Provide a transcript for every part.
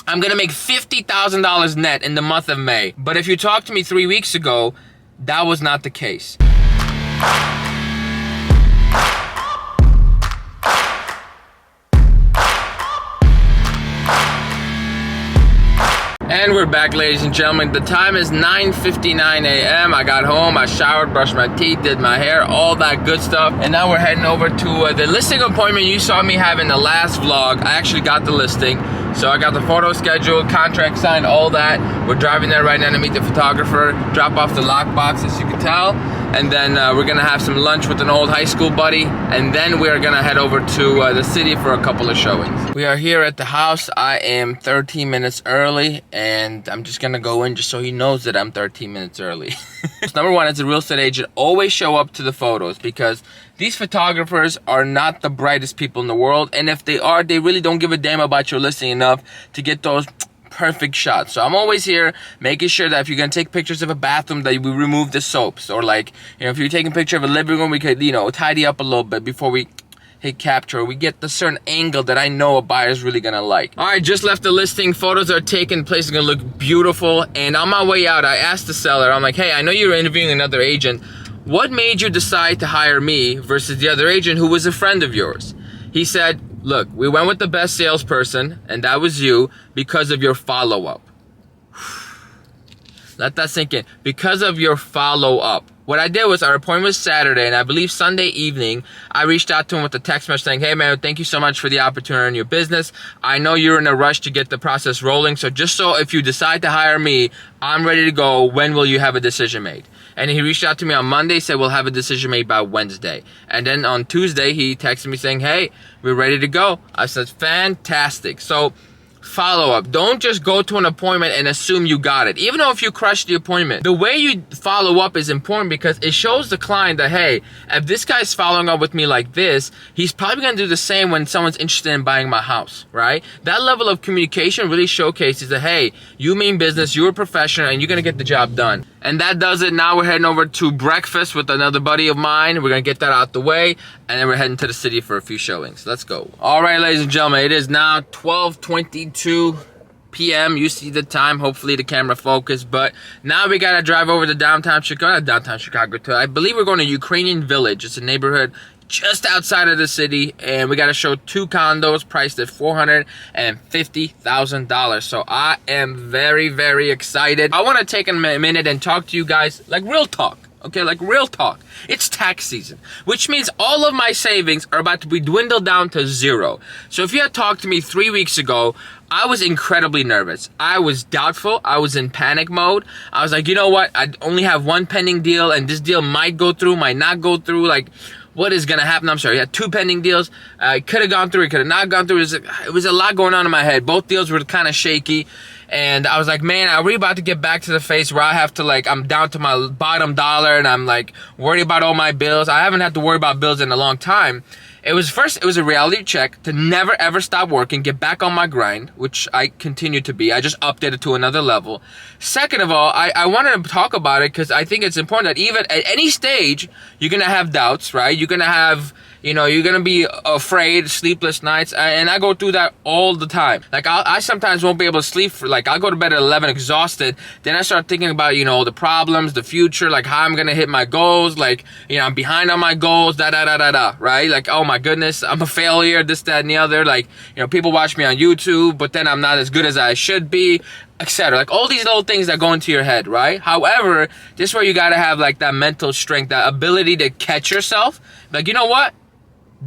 I'm gonna make $50,000 net in the month of May. But if you talked to me 3 weeks ago, that was not the case. And we're back, ladies and gentlemen. The time is 9:59 a.m. I got home, I showered, brushed my teeth, did my hair, all that good stuff. And now we're heading over to the listing appointment you saw me have in the last vlog. I actually got the listing. So I got the photo scheduled, contract signed, all that. We're driving there right now to meet the photographer, drop off the lockbox, as you can tell. And then we're gonna have some lunch with an old high school buddy. And then we're gonna head over to the city for a couple of showings. We are here at the house. I am 13 minutes early, and I'm just gonna go in just so he knows that I'm 13 minutes early. Number one, as a real estate agent, always show up to the photos, because these photographers are not the brightest people in the world. And if they are, they really don't give a damn about your listing enough to get those perfect shots. So I'm always here making sure that if you're gonna take pictures of a bathroom, that we remove the soaps, or like, you know, if you're taking a picture of a living room, we could, you know, tidy up a little bit before we hit capture. We get the certain angle that I know a buyer's really gonna like. All right, just left the listing. Photos are taken. Place is gonna look beautiful. And on my way out, I asked the seller, I'm like, hey, I know you're interviewing another agent. What made you decide to hire me versus the other agent who was a friend of yours? He said, look, we went with the best salesperson, and that was you, because of your follow-up. Let that sink in. Because of your follow-up. What I did was, our appointment was Saturday, and I believe Sunday evening, I reached out to him with a text message saying, hey man, thank you so much for the opportunity in your business. I know you're in a rush to get the process rolling, so just so if you decide to hire me, I'm ready to go. When will you have a decision made? And he reached out to me on Monday, said we'll have a decision made by Wednesday. And then on Tuesday, he texted me saying, hey, we're ready to go. I said, fantastic. So follow-up. Don't just go to an appointment and assume you got it. Even though if you crush the appointment, the way you follow up is important, because it shows the client that, hey, if this guy's following up with me like this, he's probably going to do the same when someone's interested in buying my house, right? That level of communication really showcases that, hey, you mean business, you're a professional, and you're going to get the job done. And that does it. Now we're heading over to breakfast with another buddy of mine. We're going to get that out the way, and then we're heading to the city for a few showings. Let's go. All right, ladies and gentlemen, it is now 12:22 p.m. You see the time. Hopefully the camera focused. But now we got to drive over to downtown Chicago, too. I believe we're going to Ukrainian Village. It's a neighborhood just outside of the city, and we got to show 2 condos priced at $450,000. So I am very, very excited. I want to take a minute and talk to you guys like real talk. Okay, like real talk. It's tax season, which means all of my savings are about to be dwindled down to zero. So if you had talked to me 3 weeks ago, I was incredibly nervous. I was doubtful. I was in panic mode. I was like, you know what? I only have one pending deal, and this deal might go through, might not go through. Like, what is gonna happen? I'm sorry, I had 2 pending deals. It could have gone through, it could have not gone through. It was a lot going on in my head. Both deals were kind of shaky. And I was like, man, are we about to get back to the phase where I have to, like, I'm down to my bottom dollar, and I'm like worried about all my bills. I haven't had to worry about bills in a long time. It was a reality check to never ever stop working, get back on my grind, which I continue to be. I just upped it to another level. Second of all, I wanted to talk about it because I think it's important that even at any stage, you're going to have doubts, right? You're going to have, you know, you're going to be afraid, sleepless nights. And I go through that all the time. Like, I sometimes won't be able to sleep for, like, I'll go to bed at 11 exhausted. Then I start thinking about, you know, the problems, the future, like how I'm going to hit my goals. Like, you know, I'm behind on my goals, right? Like, oh my goodness, I'm a failure, this, that, and the other. Like, you know, people watch me on YouTube, but then I'm not as good as I should be, etc. Like, all these little things that go into your head, right? However, this is where you got to have, like, that mental strength, that ability to catch yourself. Like, you know what?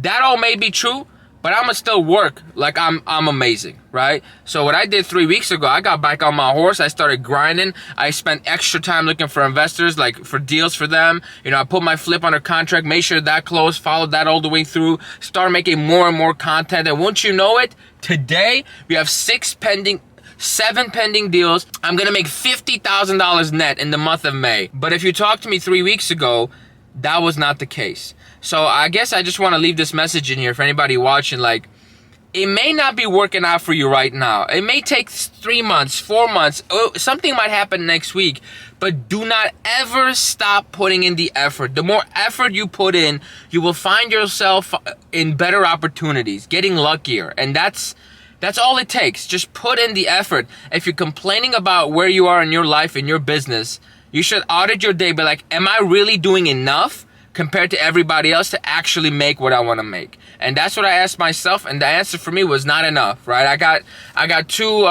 That all may be true, but I'm gonna still work like I'm amazing, right? So what I did 3 weeks ago, I got back on my horse. I started grinding. I spent extra time looking for investors, like for deals for them. You know, I put my flip under contract, made sure that closed, followed that all the way through, start making more and more content. And once you know it, today we have 7 pending deals. I'm gonna make $50,000 net in the month of May. But if you talked to me 3 weeks ago, that was not the case. So I guess I just want to leave this message in here for anybody watching. Like, it may not be working out for you right now. It may take 3 months, 4 months. Something might happen next week. But do not ever stop putting in the effort. The more effort you put in, you will find yourself in better opportunities, getting luckier. And that's That's all it takes. Just put in the effort. If you're complaining about where you are in your life, in your business, you should audit your day. Be like, am I really doing enough compared to everybody else to actually make what I want to make? And that's what I asked myself, and the answer for me was not enough, right? I got too,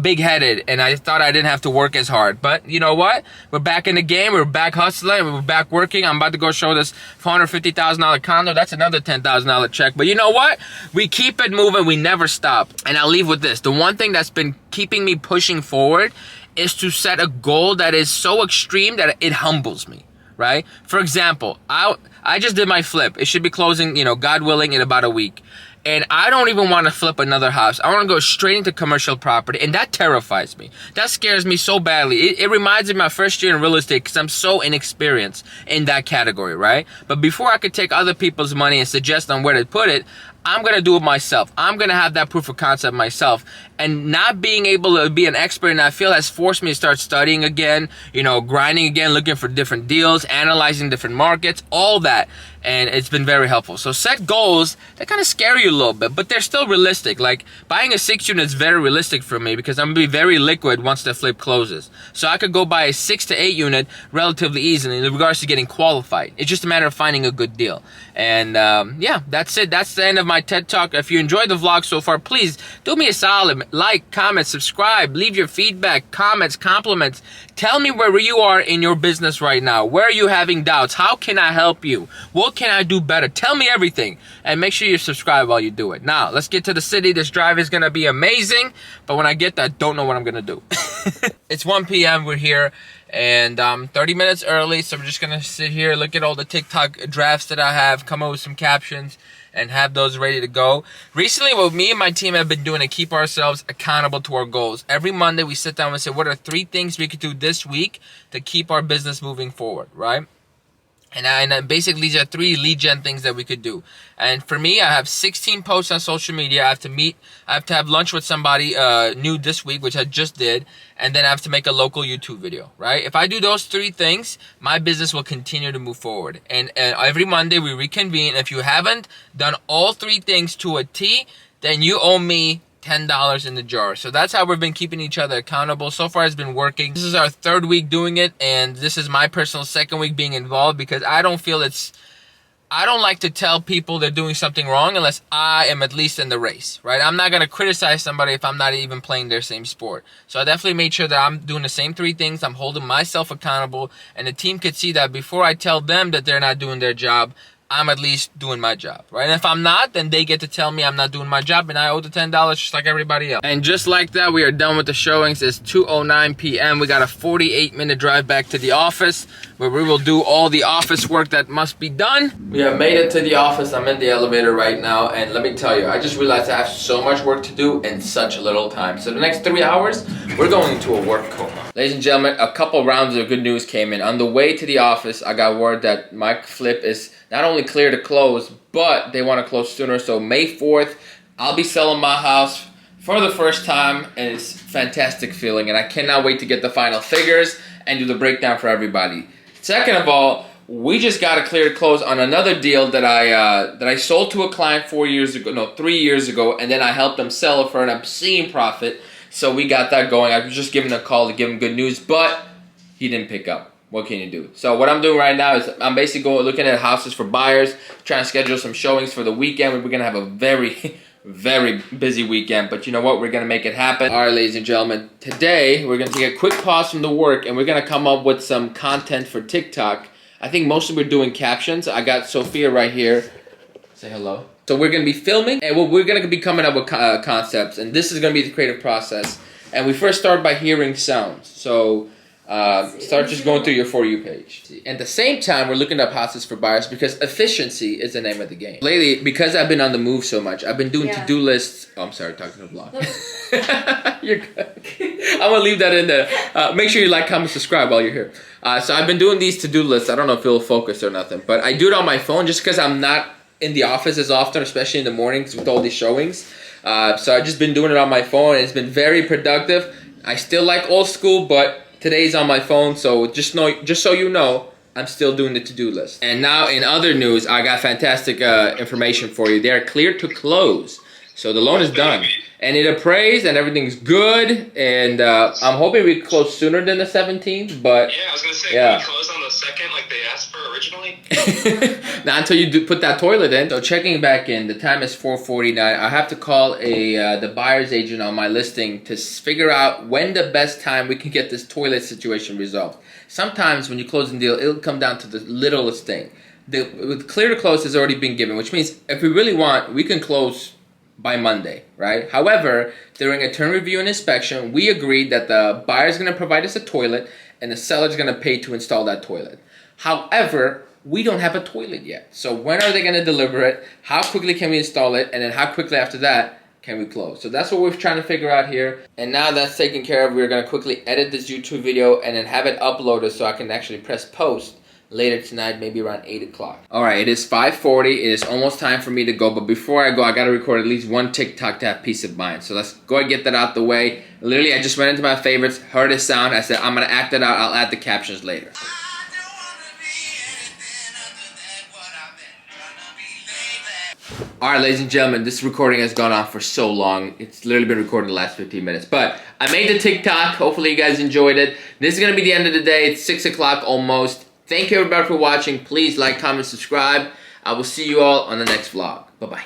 big-headed, and I thought I didn't have to work as hard. But you know what? We're back in the game. We're back hustling. We're back working. I'm about to go show this $450,000 condo. That's another $10,000 check. But you know what? We keep it moving. We never stop. And I'll leave with this. The one thing that's been keeping me pushing forward is to set a goal that is so extreme that it humbles me. Right? For example, I just did my flip. It should be closing, God willing, in about a week. And I don't even want to flip another house. I want to go straight into commercial property. And that terrifies me. That scares me so badly. It reminds me of my first year in real estate because I'm so inexperienced in that category, right? But before I could take other people's money and suggest on where to put it, I'm going to do it myself. I'm going to have that proof of concept myself. And not being able to be an expert in that field has forced me to start studying again, grinding again, looking for different deals, analyzing different markets, all that. And it's been very helpful. So set goals that kind of scare you a little bit, but they're still realistic. Like buying a 6 unit is very realistic for me because I'm going to be very liquid once the flip closes. So I could go buy a 6 to 8 unit relatively easily in regards to getting qualified. It's just a matter of finding a good deal. And that's it. That's the end of my TED Talk. If you enjoyed the vlog so far, please do me a solid. Like, comment, subscribe, leave your feedback, comments, compliments. Tell me where you are in your business right now. Where are you having doubts? How can I help you? What can I do better? Tell me everything. And make sure you subscribe while you do it. Now, let's get to the city. This drive is going to be amazing. But when I get there, I don't know what I'm going to do. It's 1 p.m. We're here. And 30 minutes early. So we're just going to sit here, look at all the TikTok drafts that I have, come up with some captions, and have those ready to go. Recently, what me and my team have been doing to keep ourselves accountable to our goals. Every Monday, we sit down and say, what are 3 things we could do this week to keep our business moving forward, right? And basically, these are 3 lead gen things that we could do. And for me, I have 16 posts on social media. I have to have lunch with somebody new this week, which I just did. And then I have to make a local YouTube video, right? If I do those 3 things, my business will continue to move forward. And every Monday, we reconvene. If you haven't done all 3 things to a T, then you owe me $10 in the jar. So that's how we've been keeping each other accountable. So far it's been working. This is our 3rd week doing it, and this is my personal 2nd week being involved because I don't like to tell people they're doing something wrong unless I am at least in the race, right? I'm not going to criticize somebody if I'm not even playing their same sport. So I definitely made sure that I'm doing the same 3 things. I'm holding myself accountable, and the team could see that before I tell them that they're not doing their job, I'm at least doing my job, right? And if I'm not, then they get to tell me I'm not doing my job, and I owe the $10 just like everybody else. And just like that, we are done with the showings. It's 2:09 p.m. We got a 48-minute drive back to the office where we will do all the office work that must be done. We have made it to the office. I'm in the elevator right now, and let me tell you, I just realized I have so much work to do in such little time. So the next 3 hours, we're going into a work coma. Ladies and gentlemen, a couple rounds of good news came in. On the way to the office, I got word that my flip is not only clear to close, but they want to close sooner. So May 4th, I'll be selling my house for the first time, and it's a fantastic feeling. And I cannot wait to get the final figures and do the breakdown for everybody. Second of all, we just got a clear to close on another deal that I sold to a client 3 years ago, and then I helped them sell it for an obscene profit. So we got that going. I was just giving a call to give him good news, but he didn't pick up. What can you do? So what I'm doing right now is I'm basically looking at houses for buyers, trying to schedule some showings for the weekend. We're going to have a very, very busy weekend. But you know what? We're going to make it happen. All right, ladies and gentlemen. Today, we're going to take a quick pause from the work, and we're going to come up with some content for TikTok. I think mostly we're doing captions. I got Sophia right here. Say hello. So we're going to be filming, and we're going to be coming up with concepts. And this is going to be the creative process. And we first start by hearing sounds. So start just going through your For You page. At the same time, we're looking up houses for buyers because efficiency is the name of the game. Lately, because I've been on the move so much, I've been doing to-do lists. Oh, I'm sorry, talking to the vlog. You're good. I'm going to leave that in there. Make sure you like, comment, subscribe while you're here. So I've been doing these to-do lists. I don't know if it'll focus or nothing, but I do it on my phone just because I'm not in the office as often, especially in the mornings with all these showings. So I've just been doing it on my phone, and it's been very productive. I still like old school, but today's on my phone, so just so you know, I'm still doing the to-do list. And now in other news, I got fantastic information for you. They are clear to close. So the loan is done. And it appraised and everything's good. And I'm hoping we close sooner than the 17th. But yeah, I was going to say, can we close on the 2nd like they asked for originally? Not until you do put that toilet in. So checking back in, the time is 4:49. I have to call the buyer's agent on my listing to figure out when the best time we can get this toilet situation resolved. Sometimes when you close the deal, it'll come down to the littlest thing. With clear to close has already been given, which means if we really want, we can close by Monday, right? However, during a turn review and inspection, we agreed that the buyer is going to provide us a toilet and the seller is going to pay to install that toilet. However, we don't have a toilet yet. So when are they going to deliver it? How quickly can we install it? And then how quickly after that can we close? So that's what we're trying to figure out here. And now that's taken care of, we're going to quickly edit this YouTube video and then have it uploaded so I can actually press post later tonight, maybe around 8 o'clock. Alright, it is 5:40. It is almost time for me to go. But before I go, I got to record at least one TikTok to have peace of mind. So let's go and get that out the way. Literally, I just went into my favorites, heard a sound. I said, I'm going to act it out. I'll add the captions later. Alright, ladies and gentlemen, this recording has gone on for so long. It's literally been recorded the last 15 minutes. But I made the TikTok. Hopefully you guys enjoyed it. This is going to be the end of the day. It's 6 o'clock almost. Thank you everybody for watching. Please like, comment, subscribe. I will see you all on the next vlog. Bye-bye.